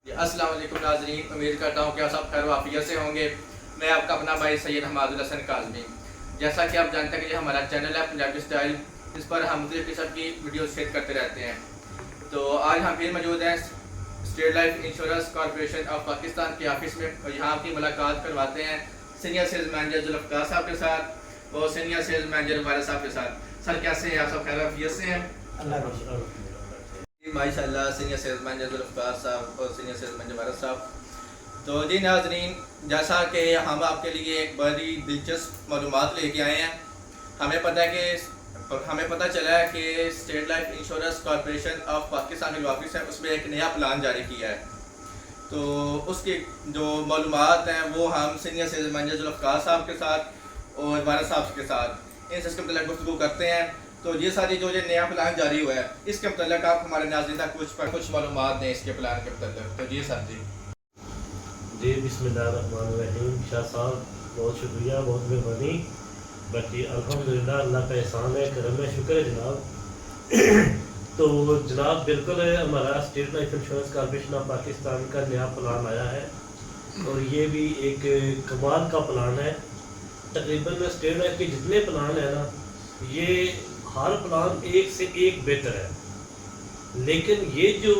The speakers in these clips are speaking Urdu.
السلام علیکم ناظرین، امید کرتا ہوں کہ آپ سب خیر و عافیت سے ہوں گے۔ میں آپ کا اپنا بھائی سید حماد الحسن کاظمی۔ جیسا کہ آپ جانتے ہیں کہ یہ ہمارا چینل ہے پنجابی سٹائل، اس پر ہم مختلف قسم کی ویڈیوز شیئر کرتے رہتے ہیں۔ تو آج ہم پھر موجود ہیں state life insurance corporation of Pakistan کے آفس میں، اور یہاں کی ملاقات کرواتے ہیں سینئر سیلز مینیجر ذوالفقار صاحب کے ساتھ اور سینئر سیلز مینیجر وارث صاحب کے ساتھ۔ سر کیسے ہیں آپ؟ سب خیر و عافیت سے ہیں؟ اللہ کا شکر۔ ماشاء اللہ، سینئر سیلز مینیجر ذوالفقار صاحب اور سینئر سیلز مینیجر وارث صاحب۔ تو جی ناظرین، جیسا کہ ہم آپ کے لیے ایک بڑی دلچسپ معلومات لے کے آئے ہیں۔ ہمیں پتہ چلا ہے کہ state life insurance corporation of Pakistan جو آفس ہے اس میں ایک نیا پلان جاری کیا ہے۔ تو اس کی جو معلومات ہیں وہ ہم سینئر سیلز مینیجر ذوالفقار صاحب کے ساتھ اور وارث صاحب کے ساتھ ان سے اس کے متعلق گفتگو کرتے ہیں۔ تو یہ ساری جو نیا پلان جاری ہوا ہے اس کے متعلق آپ ہمارے ناظرین تک کچھ معلومات دیں اس کے پلان کے متعلق۔ تو جی سر جی بسم اللہ الرحمن الرحیم۔ شاہ صاحب بہت شکریہ، بہت مہربانی۔ باقی الحمدللہ اللہ کا احسان ہے، کرم ہے، شکر ہے جناب۔ تو جناب بالکل ہمارا state life insurance corporation of Pakistan کا نیا پلان آیا ہے، اور یہ بھی ایک کمال کا پلان ہے۔ تقریباً اسٹیٹ لائف کے جتنے پلان ہیں نا، یہ ہر پلان ایک سے ایک بہتر ہے، لیکن یہ جو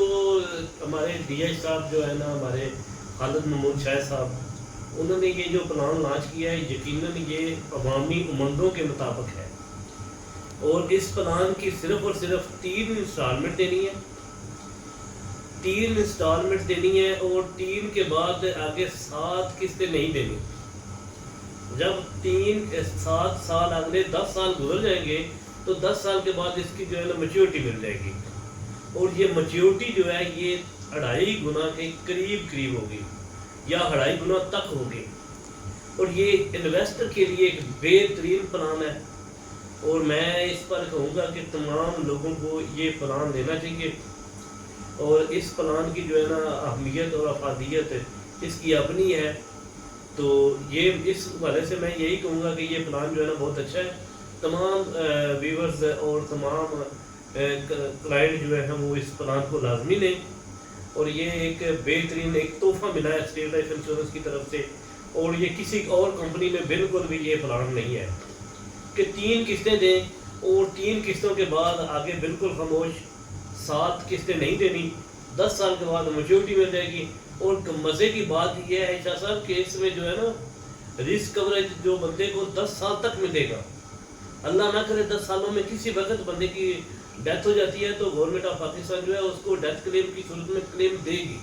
ہمارے ڈی ایچ صاحب جو ہے نا، ہمارے خالد محمود شاہ صاحب، انہوں نے یہ جو پلان لانچ کیا ہے یقیناً یہ عوامی امنگوں کے مطابق ہے، اور اس پلان کی صرف اور صرف 3 انسٹالمنٹ دینی ہے، 3 انسٹالمنٹ دینی ہے، اور 3 کے بعد آگے 7 قسطیں نہیں دینی۔ جب 7 سال اگلے 10 سال گزر جائیں گے تو 10 سال کے بعد اس کی جو ہے نا میچورٹی مل جائے گی، اور یہ میچورٹی جو ہے یہ 2.5 گنا کے قریب ہوگی، یا 2.5 گنا تک ہوگی، اور یہ انویسٹر کے لیے ایک بہترین پلان ہے۔ اور میں اس پر کہوں گا کہ تمام لوگوں کو یہ پلان لینا چاہیے، اور اس پلان کی جو ہے نا اہمیت اور افادیت اس کی اپنی ہے۔ تو یہ اس حوالے سے میں یہی کہوں گا کہ یہ پلان جو ہے نا بہت اچھا ہے۔ تمام ویورز اور تمام کلائنٹ جو ہے وہ اس پلان کو لازمی لیں، اور یہ ایک بہترین ایک تحفہ ملا ہے اسٹیٹ لائف انشورنس کی طرف سے، اور یہ کسی اور کمپنی میں بالکل بھی یہ پلان نہیں ہے کہ 3 قسطیں دیں اور 3 قسطوں کے بعد آگے بالکل خاموش، 7 قسطیں نہیں دینی، 10 سال کے بعد میچورٹی مل جائے گی۔ اور مزے کی بات یہ ہے شاہ صاحب کہ اس میں جو ہے نا رسک کوریج جو بندے کو 10 سال تک ملے گا، اللہ نہ کرے 10 سالوں میں کسی وقت بندے کی ڈیتھ ہو جاتی ہے تو گورنمنٹ آف پاکستان جو ہے اس کو ڈیتھ کلیم کی صورت میں کلیم دے گی،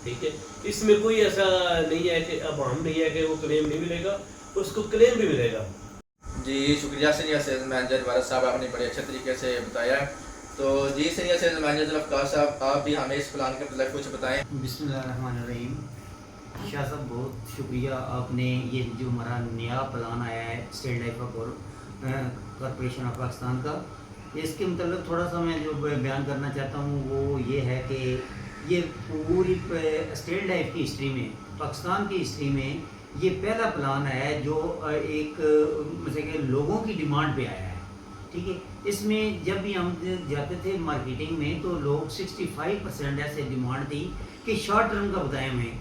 ٹھیک ہے۔ اس میں کوئی ایسا نہیں ہے کہ اب ہم نہیں ہے کہ وہ کلیم نہیں ملے گا، اس کو کلیم بھی ملے گا۔ جی شکریہ سینئر سیلز مینیجر وارث صاحب، آپ نے بڑے اچھے طریقے سے بتایا ہے۔ تو جی سینئر سیلز مینیجر ذوالفقار صاحب، آپ بھی ہمیں اس پلان کے متعلق کچھ بتائیں۔ بسم اللہ الرحمن الرحیم۔ شاہ صاحب بہت شکریہ، آپ نے یہ جو ہمارا نیا پلان آیا ہے state life corporation of Pakistan کا، اس کے متعلق تھوڑا سا میں جو بیان کرنا چاہتا ہوں وہ یہ ہے کہ یہ پوری اسٹیٹ لائف کی ہسٹری میں، پاکستان کی ہسٹری میں یہ پہلا پلان ہے جو ایک مثلا کہ لوگوں کی ڈیمانڈ پہ آیا ہے، ٹھیک ہے۔ اس میں جب بھی ہم جاتے تھے مارکیٹنگ میں تو لوگ 65% ایسے ڈیمانڈ تھی کہ شارٹ ٹرم کا بتائیں، ہمیں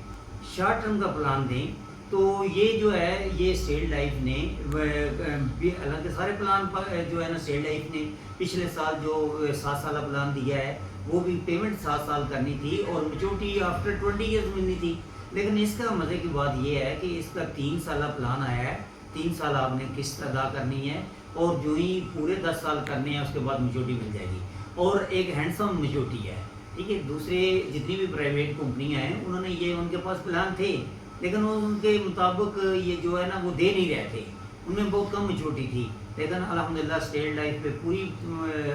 شارٹ ٹرم کا پلان دیں۔ تو یہ جو ہے یہ اسٹیٹ لائف نے حالانکہ سارے پلان جو ہے نا اسٹیٹ لائف نے پچھلے سال جو 7 سالہ پلان دیا ہے وہ بھی پیمنٹ 7 سال کرنی تھی اور میچورٹی آفٹر 20 ایئرز ملنی تھی، لیکن اس کا مزے کی بات یہ ہے کہ اس کا 3 سالہ پلان آیا ہے، 3 سال آپ نے قسط ادا کرنی ہے، اور جو ہی پورے 10 سال کرنے ہیں اس کے بعد میچورٹی مل جائے گی، اور ایک ہینڈسم میچورٹی ہے، ٹھیک ہے۔ دوسرے جتنی بھی پرائیویٹ کمپنیاں ہیں انہوں نے یہ ان کے پاس پلان تھے، لیکن وہ ان کے مطابق یہ جو ہے نا وہ دے نہیں رہے تھے، ان میں بہت کم میچورٹی تھی، لیکن الحمدللہ اسٹیٹ لائف پہ پوری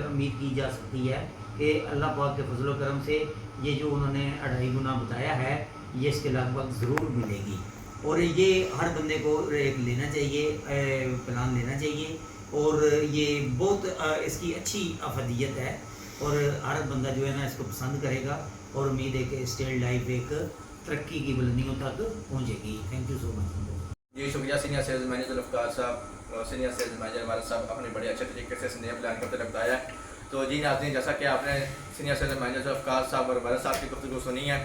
امید کی جا سکتی ہے کہ اللہ پاک کے فضل و کرم سے یہ جو انہوں نے 2.5 گنا بتایا ہے یہ اس کے لگ بھگ ضرور ملے گی، اور یہ ہر بندے کو ایک لینا چاہیے، پلان لینا چاہیے، اور یہ بہت اس کی اچھی افادیت ہے، اور ہر بندہ جو ہے نا اس کو پسند کرے گا، اور امید ہے کہ اسٹیٹ لائف ایک ترقی کی بلندیوں تک پہنچے گی۔ تھینک یو سو مچ۔ جی شکریہ سینئر سیلز مینیجر ذوالفقار صاحب اور سینئر سیلز مینیجر وارث صاحب، آپ نے بڑے اچھے طریقے سے اس نئے پلان کے متعلق بتایا ہے۔ تو جی ناظرین، جیسا کہ آپ نے سینئر سیلز مینیجر ذوالفقار صاحب اور وارث صاحب کی گفتگو سنی ہے،